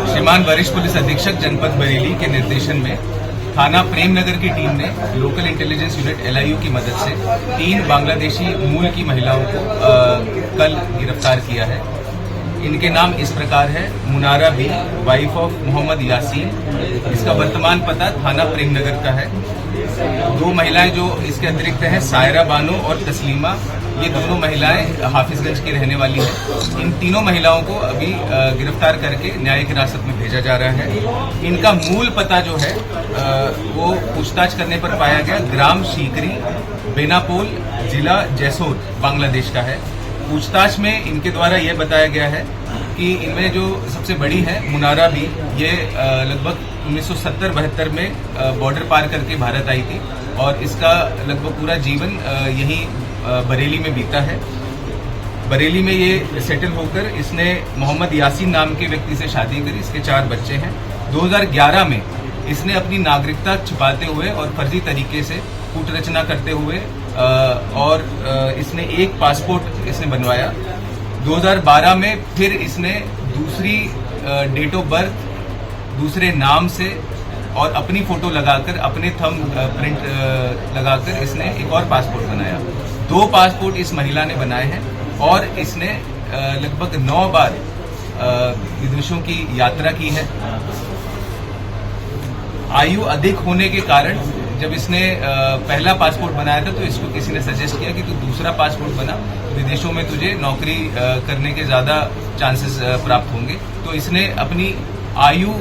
श्रीमान वरिष्ठ पुलिस अधीक्षक जनपद बरेली के निर्देशन में थाना प्रेम नगर की टीम ने लोकल इंटेलिजेंस यूनिट LIU की मदद से 3 बांग्लादेशी मूल की महिलाओं को कल गिरफ्तार किया है। इनके नाम इस प्रकार है: मुनारा बी, वाइफ ऑफ मोहम्मद यासीन। इसका वर्तमान पता थाना प्रेम नगर का है। 2 महिलाएं जो इसके अतिरिक्त हैं, सायरा बानो और तस्लीमा, ये दोनों महिलाएं हाफिजगंज की रहने वाली हैं। इन तीनों महिलाओं को अभी गिरफ्तार करके न्यायिक हिरासत में भेजा जा रहा है। इनका मूल पता जो है वो पूछताछ करने पर पाया गया ग्राम शीकरी, बेनापोल, जिला जैसोर, बांग्लादेश का है। पूछताछ में इनके द्वारा यह बताया गया है कि इनमें जो सबसे बड़ी है मुनारा भी, ये लगभग 1970-72 में बॉर्डर पार करके भारत आई थी और इसका लगभग पूरा जीवन यहीं बरेली में बीता है। बरेली में ये सेटल होकर इसने मोहम्मद यासीन नाम के व्यक्ति से शादी करी। इसके 4 बच्चे हैं। 2011 में इसने अपनी नागरिकता छिपाते हुए और फर्जी तरीके से कूटरचना करते हुए और इसने एक पासपोर्ट इसने बनवाया। 2012 में फिर इसने दूसरी डेट ऑफ बर्थ, दूसरे नाम से और अपनी फोटो लगाकर, अपने थंब प्रिंट लगाकर इसने एक और पासपोर्ट बनाया। 2 पासपोर्ट इस महिला ने बनाए हैं और इसने लगभग 9 बार विदेशों की यात्रा की है। आयु अधिक होने के कारण जब इसने पहला पासपोर्ट बनाया था तो इसको किसी ने सजेस्ट किया कि तू दूसरा पासपोर्ट बना, विदेशों में तुझे नौकरी करने के ज्यादा चांसेस प्राप्त होंगे। तो इसने अपनी आयु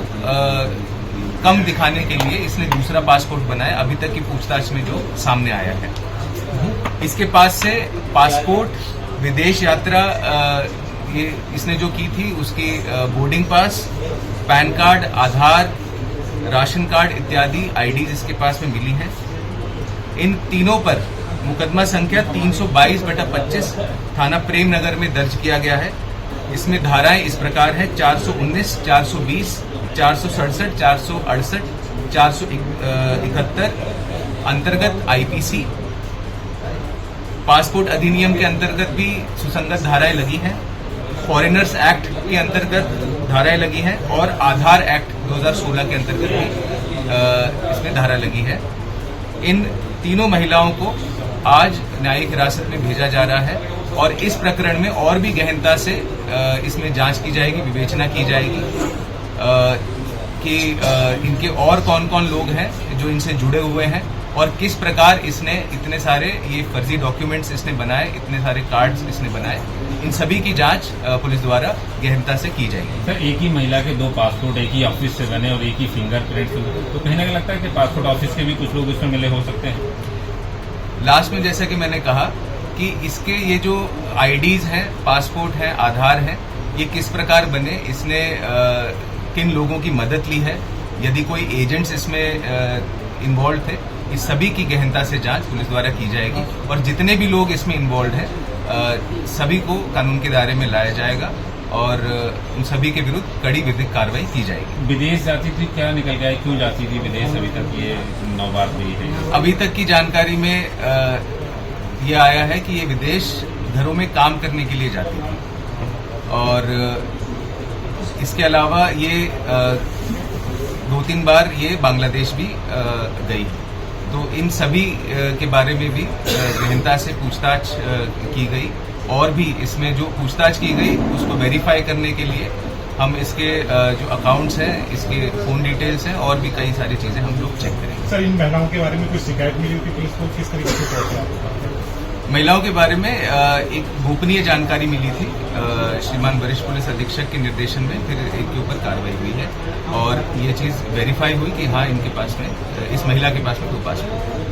कम दिखाने के लिए इसने दूसरा पासपोर्ट बनाया। अभी तक की पूछताछ में जो सामने आया है, इसके पास से पासपोर्ट, विदेश यात्रा ये इसने जो की थी उसकी बोर्डिंग पास, पैन कार्ड, आधार, राशन कार्ड इत्यादि आईडीज इसके पास में मिली हैं। इन तीनों पर मुकदमा संख्या 322/25 थाना प्रेम नगर में दर्ज किया गया है। इसमें धाराएं इस प्रकार हैं: 419, 420, 467, 468, 471 अंतर्गत IPC। पासपोर्ट अधिनियम के अंतर्गत भी सुसंगत धाराएं लगी हैं। फॉरेनर्स एक्ट के अंतर्गत धाराएं लगी हैं और आधार एक्ट 2016 के अंतर्गत भी इसमें धारा लगी है। इन तीनों महिलाओं को आज न्यायिक हिरासत में भेजा जा रहा है और इस प्रकरण में और भी गहनता से इसमें जांच की जाएगी, विवेचना की जाएगी कि इनके और कौन कौन लोग हैं जो इनसे जुड़े हुए हैं और किस प्रकार इसने इतने सारे ये फर्जी डॉक्यूमेंट्स इसने बनाए, इतने सारे कार्ड्स इसने बनाए। इन सभी की जांच पुलिस द्वारा गहनता से की जाएगी। सर, एक ही महिला के 2 पासपोर्ट एक ही ऑफिस से बने और एक ही फिंगरप्रिंट, तो कहीं ना कहीं लगता है कि पासपोर्ट ऑफिस के भी कुछ लोग इसमें मिले हो सकते हैं। लास्ट में जैसा कि मैंने कहा कि इसके ये जो आईडीज हैं, पासपोर्ट हैं, आधार हैं, ये किस प्रकार बने, इसने किन लोगों की मदद ली है, यदि कोई एजेंट्स इसमें इन्वॉल्व थे, इस सभी की गहनता से जांच पुलिस द्वारा की जाएगी और जितने भी लोग इसमें इन्वॉल्व हैं सभी को कानून के दायरे में लाया जाएगा और उन सभी के विरुद्ध कड़ी विधिक कार्रवाई की जाएगी। विदेश जाती थी, क्या निकल गया, क्यों जाती थी विदेश? अभी तक ये 9 बार गई है। अभी तक की जानकारी में ये आया है कि ये विदेश घरों में काम करने के लिए जाती थी और इसके अलावा ये 2-3 बार ये बांग्लादेश भी गई। तो इन सभी के बारे में भी गहनता से पूछताछ की गई और भी इसमें जो पूछताछ की गई उसको वेरीफाई करने के लिए हम इसके जो अकाउंट्स हैं, इसके फोन डिटेल्स हैं और भी कई सारी चीजें हम लोग चेक करेंगे। सर, इन महिलाओं के बारे में कोई शिकायत मिली होती पुलिस को, किस तरीके से पहुंचा? महिलाओं के बारे में एक गोपनीय जानकारी मिली थी। श्रीमान वरिष्ठ पुलिस अधीक्षक के निर्देशन में फिर इनके ऊपर कार्रवाई हुई है और ये चीज वेरीफाई हुई कि हाँ, इनके पास में, इस महिला के पास में 2 पासपोर्ट।